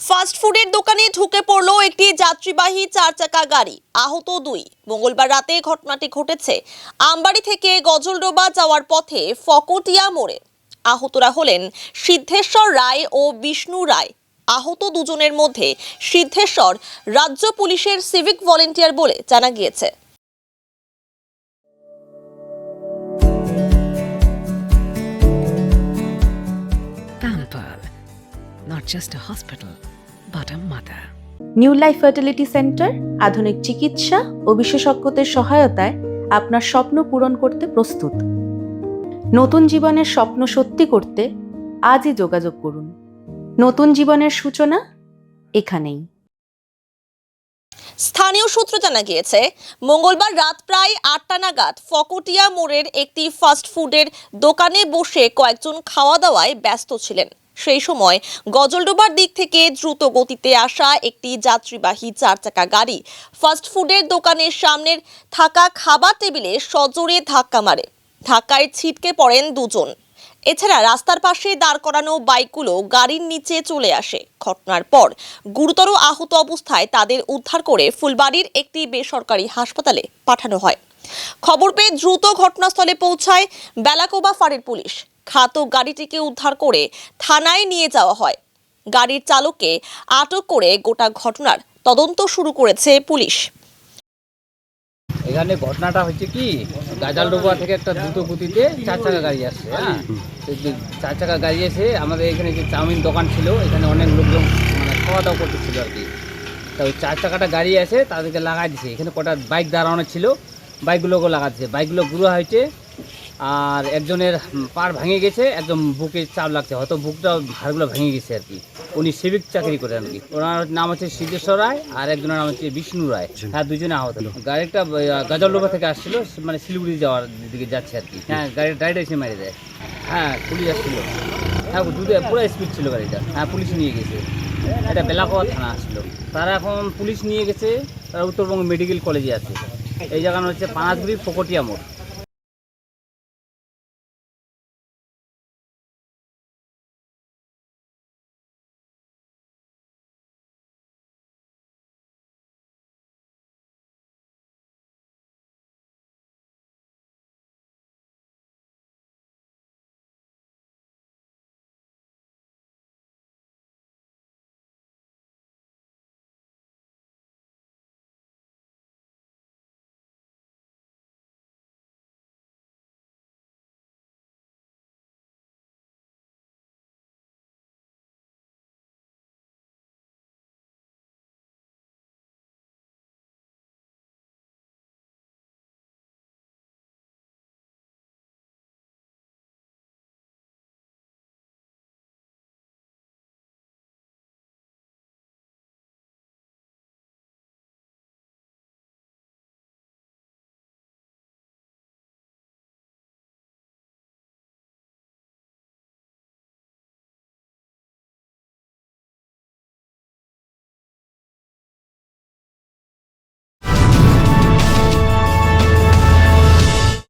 ফাস্টফুডের দোকানে ঢুকে পড়লো একটি যাত্রীবাহী 4 চাকা গাড়ি, আহত 2। মঙ্গলবার রাতে ঘটনাটি ঘটেছে আমবাড়ি থেকে গজলডোবা যাওয়ার পথে ফকটিয়া মোড়ে। আহতরা হলেন সিদ্ধেশ্বর রায় ও বিষ্ণু রায়। আহত দুজনের মধ্যে সিদ্ধেশ্বর রাজ্য পুলিশের সিভিক ভলেন্টিয়ার বলে জানা গিয়েছে। Pampered, not just a hospital, but a mother. New life fertility centre আধুনিক চিকিৎসা ও বিশেষজ্ঞদের সহায়তায় আপনার স্বপ্ন পূরণ করতে প্রস্তুত। নতুন জীবনের স্বপ্ন সত্যি করতে আজই যোগাযোগ করুন। নতুন জীবনের সূচনা এখানেই। স্থানীয় সূত্র জানা গিয়েছে, মঙ্গলবার রাত প্রায় 8টা নাগাদ ফকটিয়া মোড়ের একটি ফাস্টফুডের দোকানে বসে কয়েকজন খাওয়া দাওয়ায় ব্যস্ত ছিলেন। সেই সময় গজলডোবার দিক থেকে দ্রুত গতিতে আসা একটি যাত্রীবাহী 4 চাকা গাড়ি ফাস্টফুডের দোকানের সামনের থাকা খাবার টেবিলে সজোরে ধাক্কা মারে। ধাক্কায় ছিটকে পড়েন দুজন। এছাড়া রাস্তার পাশে দাঁড় করানো বাইকগুলো গাড়ির নিচে চলে আসে। ঘটনার পর গুরুতর আহত অবস্থায় তাদের উদ্ধার করে ফুলবাড়ির একটি বেসরকারি হাসপাতালে পাঠানো হয়। খবর পেয়ে দ্রুত ঘটনাস্থলে পৌঁছায় বেলাকোবা ফাঁড়ির পুলিশ। ঘাতক গাড়িটিকে উদ্ধার করে থানায় নিয়ে যাওয়া হয়। গাড়ির চালককে আটক করে গোটা ঘটনার তদন্ত শুরু করেছে পুলিশ। এখানে ঘটনাটা হচ্ছে কি, গাজালডোবা থেকে একটা দ্রুত গতিতে 4 চাকা গাড়ি আসছে। হ্যাঁ, 4 চাকা গাড়ি এসে আমাদের এখানে যে চাউমিন দোকান ছিল, এখানে অনেক লোকজন মানে খাওয়া দাওয়া করতেছিল আর কি। তা ওই 4 চাকাটা গাড়ি এসে তাদেরকে লাগাই দিছে। এখানে কটা বাইক দাঁড়ানো ছিল, বাইকগুলোকে লাগাচ্ছে। বাইকগুলো গুঁড়ো হয়েছে, আর একজনের পাড় ভেঙে গেছে, একদম বুকে চাপ লাগছে, হয়তো বুকটা হাড়গুলো ভেঙে গেছে আর কি। উনি সিভিক চাকরি করেন আর কি। ওনার নাম হচ্ছে সিদ্ধেশ্বর রায়, আর একজনের নাম হচ্ছে বিষ্ণু রায়। হ্যাঁ, দুজনে আহত হলো। গাড়িটা গাজলডোবা থেকে আসছিল, মানে শিলিগুড়ি যাওয়ার দিকে যাচ্ছে আর কি। হ্যাঁ, গাড়ির ড্রাইভার এসে মেরে দেয়। হ্যাঁ, পুলিশ আসছিল। হ্যাঁ, পুরো স্পিড ছিল গাড়িটা। হ্যাঁ, পুলিশ নিয়ে গেছে। এটা বেলাকোয়া থানা আসছিল। তারা এখন পুলিশ নিয়ে গেছে, তারা উত্তরবঙ্গ মেডিকেল কলেজে আছে। এই জায়গাটা হচ্ছে পানাজগুড়ি ফকটিয়া মোড়।